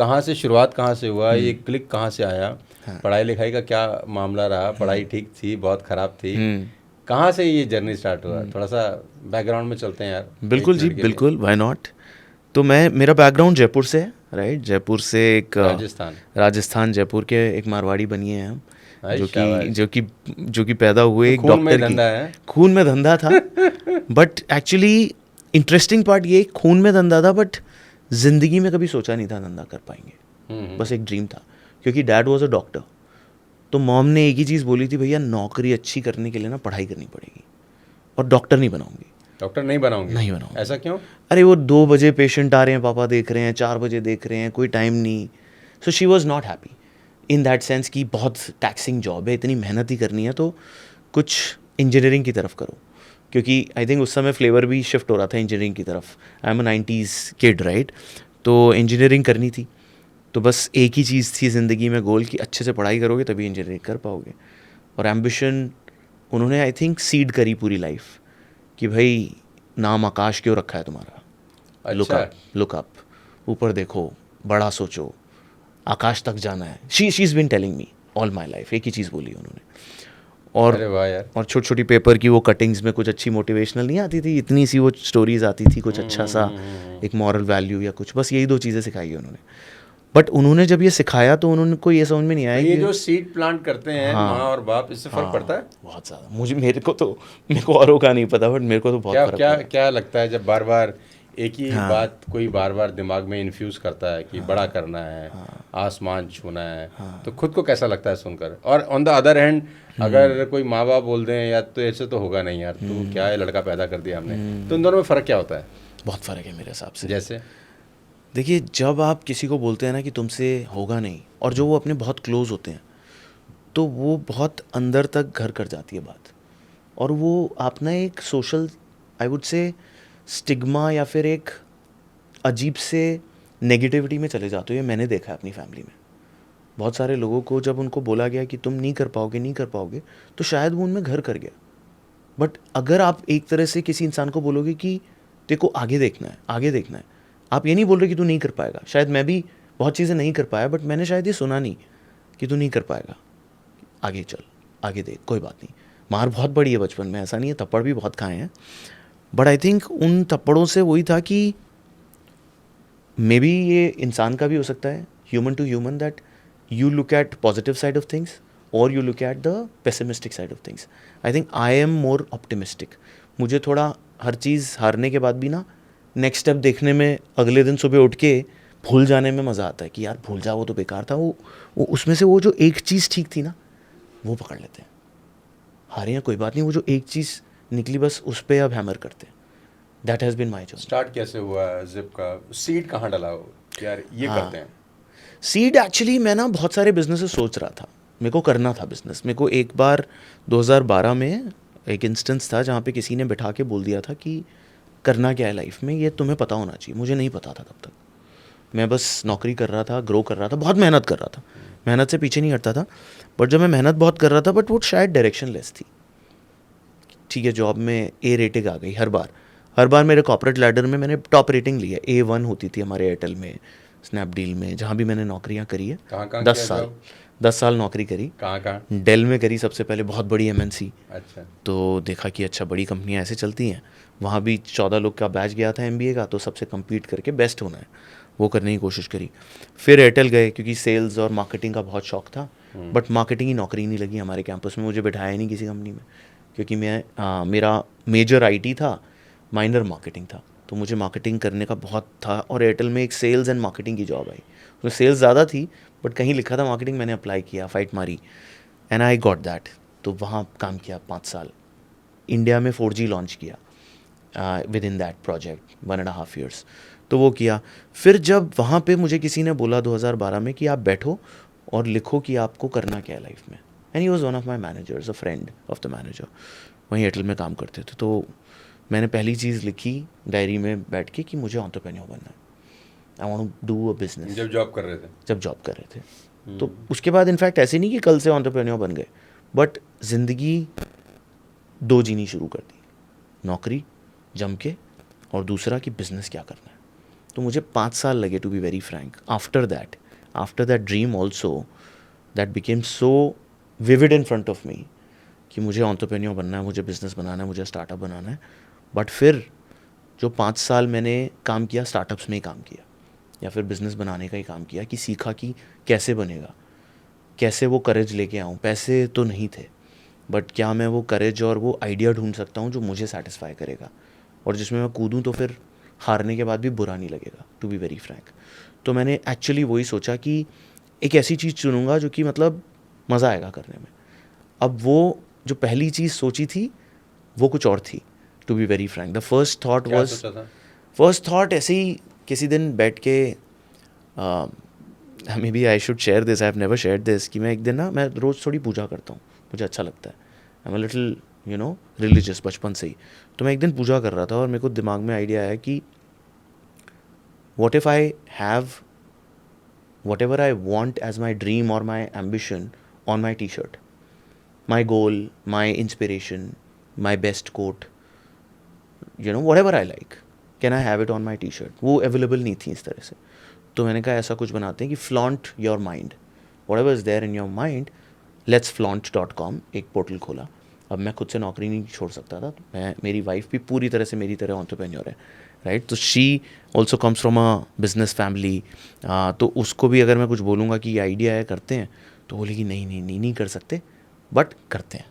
कहाँ से शुरुआत, कहाँ से हुआ, ये क्लिक कहाँ से आया, हाँ। पढ़ाई लिखाई का क्या मामला रहा, पढ़ाई ठीक थी, बहुत ख़राब थी, कहाँ से ये जर्नी स्टार्ट हुआ? थोड़ा सा बैकग्राउंड में चलते हैं यार, बिल्कुल एक जी, मिनट के लिए। बिल्कुल, व्हाई नॉट। तो मेरा बैकग्राउंड जयपुर से है, राइट। जयपुर से एक राजस्थान। राजस्थान, जयपुर के एक मारवाड़ी बनिए हैं हम, भाई जो कि शाबाश। जो कि जो कि पैदा हुए तो एक खून में डॉक्टर की। धंधा है। खून में धंधा था, बट एक्चुअली इंटरेस्टिंग पार्ट ये, खून में धंधा था, बट ज़िंदगी में कभी सोचा नहीं था धंधा कर पाएंगे। हम्म। बस एक ड्रीम था, क्योंकि डैड वाज अ डॉक्टर। तो मॉम ने एक ही चीज़ बोली थी, भैया नौकरी अच्छी करने के लिए ना पढ़ाई करनी पड़ेगी, और डॉक्टर नहीं बनाऊंगी। डॉक्टर नहीं बनाऊंगी? नहीं बनाऊंगी। ऐसा क्यों? अरे वो 2 बजे पेशेंट आ रहे हैं, पापा देख रहे हैं, 4 बजे देख रहे हैं, कोई टाइम नहीं। So she was not happy in that sense कि बहुत टैक्सिंग जॉब है, इतनी मेहनत ही करनी है, तो कुछ इंजीनियरिंग की तरफ करो। क्योंकि आई थिंक उस समय फ्लेवर भी शिफ्ट हो रहा था इंजीनियरिंग की तरफ। I am a 90s kid, right. तो इंजीनियरिंग करनी थी, तो बस एक ही चीज़ थी ज़िंदगी में गोल, कि अच्छे से पढ़ाई करोगे तभी इंजीनियरिंग कर पाओगे। और एम्बिशन उन्होंने आई थिंक सीड करी पूरी लाइफ, कि भाई नाम आकाश क्यों रखा है तुम्हारा, लुक अच्छा। अप, लुक अप, ऊपर देखो, बड़ा सोचो, आकाश तक जाना है। She is been telling me all my life, एक ही चीज़ बोली उन्होंने। और अरे वाह यार। और छोटी छोटी पेपर की वो कटिंग्स में कुछ अच्छी मोटिवेशनल नहीं आती थी, इतनी सी वो स्टोरीज आती थी, कुछ अच्छा सा एक मॉरल वैल्यू या कुछ, बस यही 2 चीज़ें सिखाई है उन्होंने। बट उन्होंने जब ये सिखाया तो उन्होंने को ये समझ में नहीं तो आया ये कि जो सीड प्लांट करते हैं माँ हाँ, और बाप, इससे फर्क पड़ता है? बहुत ज़्यादा। मेरे को औरों का नहीं पता, बट मेरे को तो बहुत क्या फ़र्क क्या पड़ा। क्या लगता है जब बार बार एक ही हाँ, बात कोई बार बार दिमाग में इन्फ्यूज़ करता है कि बड़ा करना है, आसमान छूना है, तो खुद को कैसा लगता है सुनकर? और ऑन द अदर हैंड, अगर कोई माँ बाप बोल दें यार तो ऐसे तो होगा नहीं यार, तू क्या है, लड़का पैदा कर दिया हमने, तो इन दोनों में फ़र्क क्या होता है? बहुत फ़र्क है मेरे हिसाब से। जैसे? देखिए, जब आप किसी को बोलते हैं ना कि तुमसे होगा नहीं, और जो वो अपने बहुत क्लोज होते हैं, तो वो बहुत अंदर तक घर कर जाती है बात। और वो आप ना एक social, I would say, stigma या फिर एक अजीब से नेगेटिविटी में चले जाते हो। ये मैंने देखा है अपनी फैमिली में। बहुत सारे लोगों को जब उनको बोला गया कि तुम नहीं कर पाओगे, नहीं कर पाओगे, तो शायद वो उनमें घर कर गया। बट अगर आप एक तरह से किसी इंसान को बोलोगे कि तेरे को आगे देखना है, आगे देखना है, आप ये नहीं बोल रहे कि तू नहीं कर पाएगा। शायद मैं भी बहुत चीज़ें नहीं कर पाया, बट मैंने शायद ये सुना नहीं कि तू नहीं कर पाएगा, आगे चल, आगे देख, कोई बात नहीं। मार बहुत बड़ी है बचपन में, ऐसा नहीं है, थप्पड़ भी बहुत खाए हैं। बट आई थिंक उन थप्पड़ों से वही था कि मे बी ये इंसान का भी हो सकता है, human to human, that you look at positive side of things और you look at the pessimistic side of things. I think I am more optimistic. मुझे थोड़ा हर चीज़ हारने के बाद भी ना नेक्स्ट स्टेप देखने में, अगले दिन सुबह उठ के भूल जाने में मज़ा आता है कि यार भूल जा, वो तो बेकार था, वो उसमें से वो जो एक चीज़ ठीक थी ना, वो पकड़ लेते हैं। हारे हैं कोई बात नहीं, वो जो एक चीज़ निकली बस उस पर अब हैमर करते हैं। That has been my journey. Start कैसे हुआ जिप का? सीड कहाँ डला हो कि यार ये करते हैं? सीड एक्चुअली मैं ना बहुत सारे बिजनेसेस सोच रहा था, मेरे को करना था बिजनेस। मेरे को एक बार 2012 में एक इंस्टेंस था जहाँ पे किसी ने बिठा के बोल दिया था कि करना क्या है लाइफ में, ये तुम्हें पता होना चाहिए। मुझे नहीं पता था तब तक, मैं बस नौकरी कर रहा था, ग्रो कर रहा था, बहुत मेहनत कर रहा था, मेहनत से पीछे नहीं हटता था। बट जब मैं मेहनत बहुत कर रहा था, बट वो शायद डायरेक्शन लेस थी। ठीक है, जॉब में ए रेटिंग आ गई हर बार मेरे कॉर्पोरेट लैडर में मैंने टॉप रेटिंग ली है। A1 होती थी हमारे एयरटेल में, स्नैपडील में, जहाँ भी मैंने नौकरियाँ करी है। कहाँ कहाँ दस किया साल जॉब? 10 साल नौकरी करी। कहाँ कहाँ? डेल में करी सबसे पहले, बहुत बड़ी MNC। अच्छा। तो देखा कि अच्छा, बड़ी कंपनियाँ ऐसे चलती हैं। वहाँ भी 14 लोग का बैच गया था MBA का, तो सबसे कम्पीट करके बेस्ट होना है, वो करने की कोशिश करी। फिर एयरटेल गए, क्योंकि सेल्स और मार्केटिंग का बहुत शौक था। बट मार्केटिंग की नौकरी नहीं लगी हमारे कैंपस में, मुझे बिठाया नहीं किसी कंपनी में, क्योंकि मेरा मेजर IT था, माइनर मार्केटिंग था। तो मुझे मार्केटिंग करने का बहुत था, और एयरटेल में एक सेल्स एंड मार्केटिंग की जॉब आई। तो सेल्स ज़्यादा थी, बट कहीं लिखा था मार्केटिंग, मैंने अप्लाई किया, फाइट मारी, एंड आई गॉट दैट। तो वहाँ काम किया 5 साल। इंडिया में 4G लॉन्च किया with in that project, 1.5 years. तो वो किया। फिर जब वहाँ पे मुझे किसी ने बोला 2012 में कि आप बैठो और लिखो कि आपको करना क्या है लाइफ में, and he was one of my managers, a friend of the manager, वहीं एयरटेल में काम करते थे। तो मैंने पहली चीज़ लिखी डायरी में बैठ के कि मुझे एंटरप्रेन्योर बनना है, I want to do a business. जब जॉब कर रहे थे? जब जॉब कर रहे थे। तो उसके बाद इनफैक्ट ऐसे नहीं कि कल से एंटरप्रेन्योर बन गए, बट ज़िंदगी 2 जीनी शुरू कर दी, नौकरी जम के, और दूसरा कि बिज़नेस क्या करना है। तो मुझे 5 साल लगे to be very frank. After that dream also that became so vivid in front of me कि मुझे एंटरप्रेन्योर बनना है, मुझे बिज़नेस बनाना है, मुझे स्टार्टअप बनाना है. बट फिर जो 5 साल मैंने काम किया स्टार्टअप्स में ही काम किया या फिर बिज़नेस बनाने का ही काम किया कि सीखा कि कैसे बनेगा, कैसे वो करेज लेके आऊँ. पैसे तो नहीं थे बट क्या मैं वो करेज और वो आइडिया ढूंढ सकता हूँ जो मुझे सेटिस्फाई करेगा और जिसमें मैं कूदूँ तो फिर हारने के बाद भी बुरा नहीं लगेगा, टू बी वेरी फ्रैंक. तो मैंने एक्चुअली वही सोचा कि एक ऐसी चीज़ चुनूँगा जो कि मतलब मज़ा आएगा करने में. अब वो जो पहली चीज़ सोची थी वो कुछ और थी, to be very frank. The first thought क्या वाज, सोचा था? फर्स्ट थॉट ऐसे ही किसी दिन बैठ के, maybe I should share this, I have never share this, कि मैं एक दिन ना, मैं रोज़ थोड़ी पूजा करता हूँ, मुझे अच्छा लगता है. I am a little religious बचपन से ही. तो मैं एक दिन पूजा कर रहा था और मेरे को दिमाग में आइडिया आया कि what if I have whatever I want as my dream or my ambition on my t-shirt, my goal, my inspiration, my best quote, whatever I like, can I have it on my t-shirt. वो available नहीं थी इस तरह से. तो मैंने कहा ऐसा कुछ बनाते हैं कि flaunt your mind, whatever is there in your mind, let's flaunt.com एक पोर्टल खोला. अब मैं खुद से नौकरी नहीं छोड़ सकता था, तो मेरी वाइफ भी पूरी तरह से मेरी तरह एंटरप्रेन्योर है, राइट. तो she also comes from a business family. तो उसको भी अगर मैं कुछ बोलूँगा कि ये आइडिया है करते हैं, तो बोलेगी नहीं नहीं नहीं नहीं कर सकते, बट करते हैं.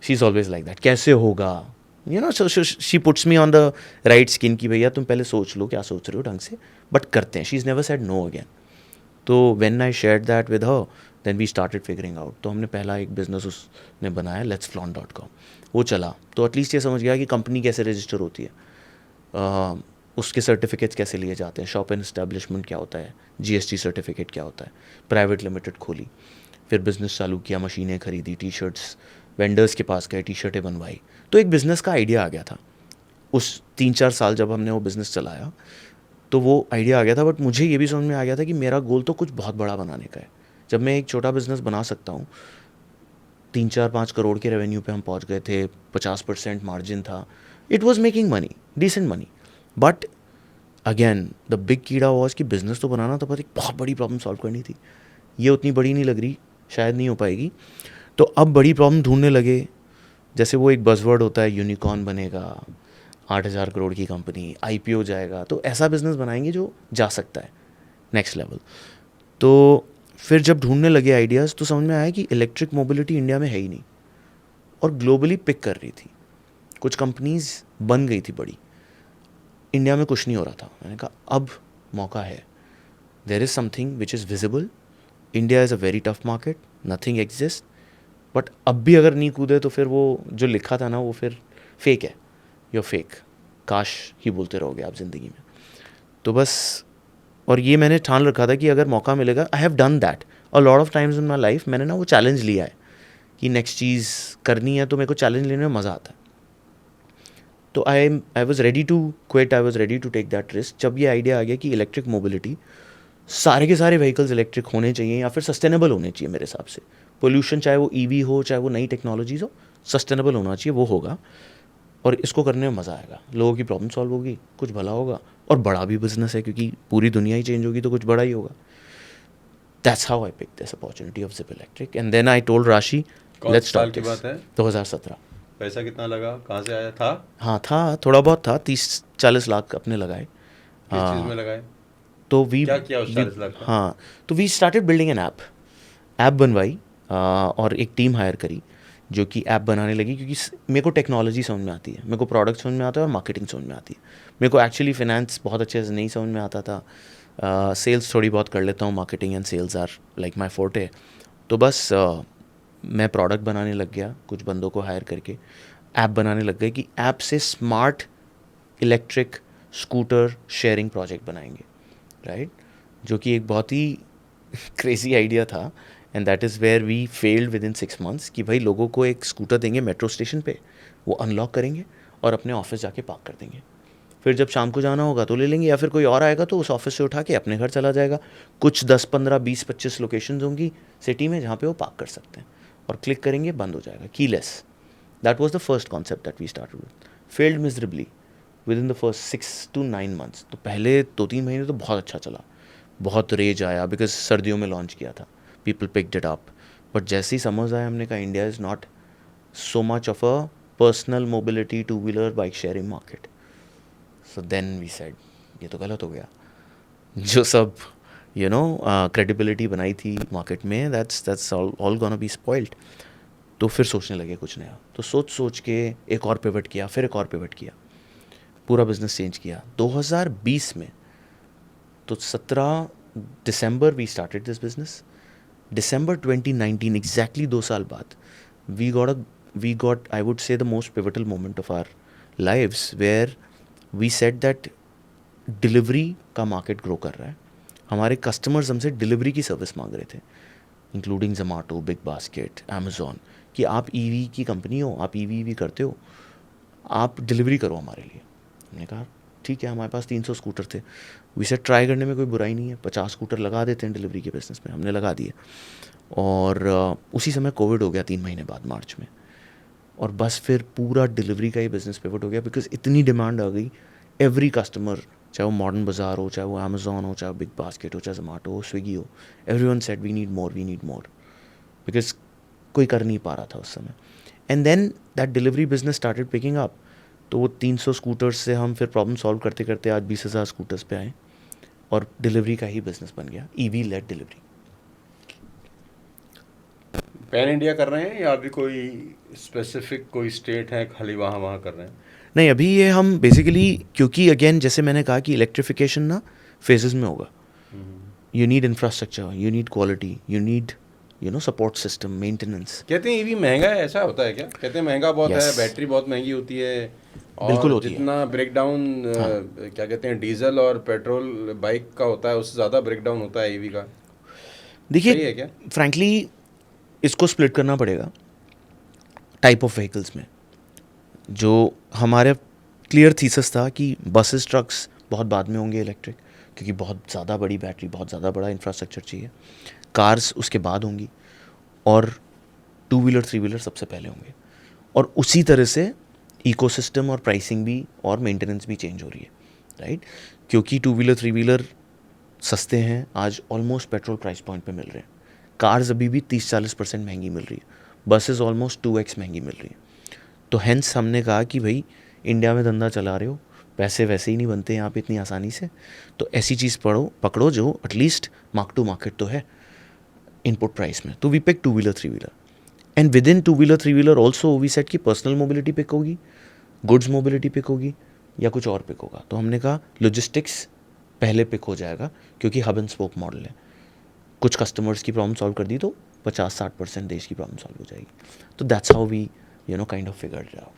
She is always like that, कैसे होगा, she puts me on the right skin कि भैया तुम पहले सोच लो क्या सोच रहे हो ढंग से, बट करते हैं. She is never said no again. तो when I shared that with her, then we started figuring out. तो हमने पहला एक बिज़नेस उसने बनाया, लेट्स flaunt.com. वो चला तो एटलीस्ट ये समझ गया कि कंपनी कैसे रजिस्टर होती है, उसके सर्टिफिकेट्स कैसे लिए जाते हैं, शॉप एंड इस्टेब्लिशमेंट क्या होता है, जीएसटी सर्टिफिकेट क्या होता है. प्राइवेट लिमिटेड खोली, फिर बिज़नेस चालू किया, मशीनें खरीदी, टी शर्ट्स वेंडर्स के पास गए, टी शर्टें बनवाई. तो एक बिज़नेस का आइडिया आ गया था. उस 3-4 साल जब हमने वो बिज़नेस चलाया तो वो आइडिया आ गया था. बट मुझे ये भी समझ में आ गया था कि मेरा गोल तो कुछ बहुत बड़ा बनाने का है. जब मैं एक छोटा बिज़नेस बना सकता हूँ, 3-4-5 करोड़ के रेवेन्यू पे हम पहुँच गए थे, 50% मार्जिन था, it was making money, decent money. But again the big कीड़ा वॉज कि बिज़नेस तो बनाना था पर एक बहुत बड़ी प्रॉब्लम सॉल्व करनी थी. ये उतनी बड़ी नहीं लग रही, शायद नहीं हो पाएगी. तो अब बड़ी प्रॉब्लम ढूंढने लगे. जैसे वो एक बज़वर्ड होता है, यूनिकॉर्न बनेगा, 8,000 करोड़ की कंपनी, IPO जाएगा, तो ऐसा बिज़नेस बनाएंगे जो जा सकता है नेक्स्ट लेवल. तो फिर जब ढूंढने लगे आइडियाज़ तो समझ में आया कि इलेक्ट्रिक मोबिलिटी इंडिया में है ही नहीं और ग्लोबली पिक कर रही थी. कुछ कंपनीज बन गई थी बड़ी, इंडिया में कुछ नहीं हो रहा था. मैंने कहा अब मौका है, there is something which is visible. India is a very tough market, nothing exist. But अब भी अगर नहीं कूदे तो फिर वो जो लिखा था ना वो फिर फेक है, यो फेक, काश ही बोलते रहोगे आप ज़िंदगी में. तो बस, और ये मैंने ठान रखा था कि अगर मौका मिलेगा, I have done that a lot of times in my life. मैंने ना वो चैलेंज लिया है कि नेक्स्ट चीज़ करनी है तो मेरे को चैलेंज लेने में मज़ा आता है. तो I was ready to quit, I was ready to take that risk. जब ये आइडिया आ गया कि इलेक्ट्रिक मोबिलिटी, सारे के सारे व्हीकल्स इलेक्ट्रिक होने चाहिए या फिर सस्टेनेबल होने चाहिए मेरे हिसाब से. पोल्यूशन चाहे वो EV हो, चाहे वो नई टेक्नोलॉजीज़ हो, सस्टेनेबल होना चाहिए, वो होगा और इसको करने में मज़ा आएगा, लोगों की प्रॉब्लम सॉल्व होगी, कुछ भला होगा और बड़ा भी बिजनेस है क्योंकि पूरी दुनिया ही चेंज होगी तो कुछ बड़ा ही होगा. That's how I pick this opportunity of Zypp Electric. And then I told Rashi, let's साल स्टार्ट की दिस. बात है? 2017. पैसा कितना लगा, कहाँ से आया था? हाँ था, थोड़ा बहुत था, 30-40 लाख अपने लगाए. किस चीज़ में लगाए? तो वी क्या किया उस 40 लाख का? हाँ, तो we started building an app बनवाई और एक टीम हायर करी जो कि ऐप बनाने लगी. क्योंकि मेरे को टेक्नोलॉजी समझ में आती है, मेरे को प्रोडक्ट समझ में आता है और मार्केटिंग समझ में आती है. मेरे को एक्चुअली फिनेंस बहुत अच्छे से नहीं समझ में आता था, सेल्स थोड़ी बहुत कर लेता हूँ, marketing and sales are like my forte. तो बस मैं प्रोडक्ट बनाने लग गया, कुछ बंदों को हायर करके ऐप बनाने लग गए कि ऐप से smart electric scooter sharing project बनाएंगे, राइट. जो कि एक बहुत ही क्रेजी आइडिया था. And that is where we failed within 6 months कि भाई लोगों को एक स्कूटर देंगे मेट्रो स्टेशन पे, वो अनलॉक करेंगे और अपने ऑफिस जाके पार्क कर देंगे. फिर जब शाम को जाना होगा तो ले लेंगे, या फिर कोई और आएगा तो उस ऑफिस से उठा के अपने घर चला जाएगा. कुछ 10-15-20-25 लोकेशंस होंगी सिटी में जहाँ पे वो पार्क कर सकते हैं और क्लिक करेंगे, बंद हो जाएगा, keyless. That was the first concept that we started with. Failed miserably. Within the first 6 to 9 months। तो पहले 2-3 महीने तो बहुत अच्छा चला, बहुत रेज आया, बिकॉज सर्दियों में लॉन्च किया था, people picked it up. But जैसे ही समझ आया, हमने कहा India is not so much of a personal mobility two wheeler bike sharing market. So then we said ये तो गलत हो गया, जो सब क्रेडिबिलिटी बनाई थी मार्केट में, that's all gonna be spoiled. तो फिर सोचने लगे कुछ नया, तो सोच के एक और पिवट किया, फिर एक और पिवट किया, पूरा बिजनेस चेंज किया 2020 में। तो 17 दिसंबर we started this business. December 2019, exactly 2 साल बाद, we got I would say the most pivotal moment of our lives, where we said that delivery का मार्केट ग्रो कर रहा है, हमारे कस्टमर्स हमसे डिलीवरी की सर्विस मांग रहे थे, including Zomato, big basket, Amazon, कि आप ईवी की कंपनी हो, आप ईवी करते हो, आप डिलीवरी करो हमारे लिए। हमने कहा ठीक है, हमारे पास 300 स्कूटर थे, वैसे ट्राई करने में कोई बुराई नहीं है, 50 स्कूटर लगा देते हैं डिलीवरी के बिज़नेस में। हमने लगा दिए, और उसी समय कोविड हो गया 3 महीने बाद, मार्च में, और बस फिर पूरा डिलीवरी का ही बिज़नेस पिवट हो गया, बिकॉज इतनी डिमांड आ गई। एवरी कस्टमर, चाहे वो मॉडर्न बाज़ार हो, चाहे वो अमेज़ॉन हो, चाहे बिग बास्केट हो, चाहे जोमेटो हो, स्विगी हो, everyone said we need more, because कोई कर नहीं पा रहा था उस समय। And then that delivery business started picking up. तो वो 300 स्कूटर्स से हम फिर प्रॉब्लम सॉल्व करते करते आज 20,000 स्कूटर्स पे आए, और डिलीवरी का ही बिजनेस बन गया, EV led delivery. Pan India कर रहे हैं या अभी कोई स्पेसिफिक कोई स्टेट है खाली वहाँ कर रहे हैं? नहीं, अभी ये हम बेसिकली, क्योंकि अगेन जैसे मैंने कहा कि इलेक्ट्रिफिकेशन ना फेजेस में होगा। You need infrastructure, you need quality, you need support system, maintenance. कहते हैं ईवी महंगा है, ऐसा होता है क्या? कहते हैं महंगा बहुत Yes. है, बैटरी बहुत महंगी होती है, बिल्कुल और होती है। जितना ब्रेकडाउन क्या कहते हैं डीजल और पेट्रोल बाइक का होता है, उससे ज़्यादा ब्रेकडाउन होता है ईवी का। सही देखिए, है क्या? फ्रैंकली इसको स्प्लिट करना पड़ेगा टाइप ऑफ व्हीकल्स में। जो हमारे क्लियर थीसिस था कि बसेस, ट्रक्स बहुत बाद में होंगे इलेक्ट्रिक, क्योंकि बहुत ज़्यादा बड़ी बैटरी, बहुत ज़्यादा बड़ा इंफ्रास्ट्रक्चर चाहिए। कार्स उसके बाद होंगी, और 2 व्हीलर 3 व्हीलर सबसे पहले होंगे। और उसी तरह से इकोसिस्टम और प्राइसिंग भी और मेंटेनेंस भी चेंज हो रही है, राइट? क्योंकि 2 व्हीलर 3 व्हीलर सस्ते हैं आज, ऑलमोस्ट पेट्रोल प्राइस पॉइंट पे मिल रहे हैं। कार्स अभी भी 30-40% महंगी मिल रही है, बसेस ऑलमोस्ट 2x महंगी मिल रही है। तो हेंस हमने कहा कि भाई इंडिया में धंधा चला रहे हो, पैसे वैसे ही नहीं बनते यहाँ पे इतनी आसानी से, तो ऐसी चीज़ पकड़ो जो एटलीस्ट मार्क टू मार्केट तो है इनपुट प्राइस में। तो we pick 2 wheeler 3 wheeler, and within 2 wheeler 3 wheeler also we set की पर्सनल मोबिलिटी पिक होगी, गुड्स मोबिलिटी पिक होगी, या कुछ और पिक होगा। तो हमने कहा लॉजिस्टिक्स पहले पिक हो जाएगा, क्योंकि हब एंड स्पोक मॉडल है। कुछ कस्टमर्स की प्रॉब्लम सॉल्व कर दी तो 50-60% देश की प्रॉब्लम सॉल्व हो जाएगी। तो that's how we kind of figured it out.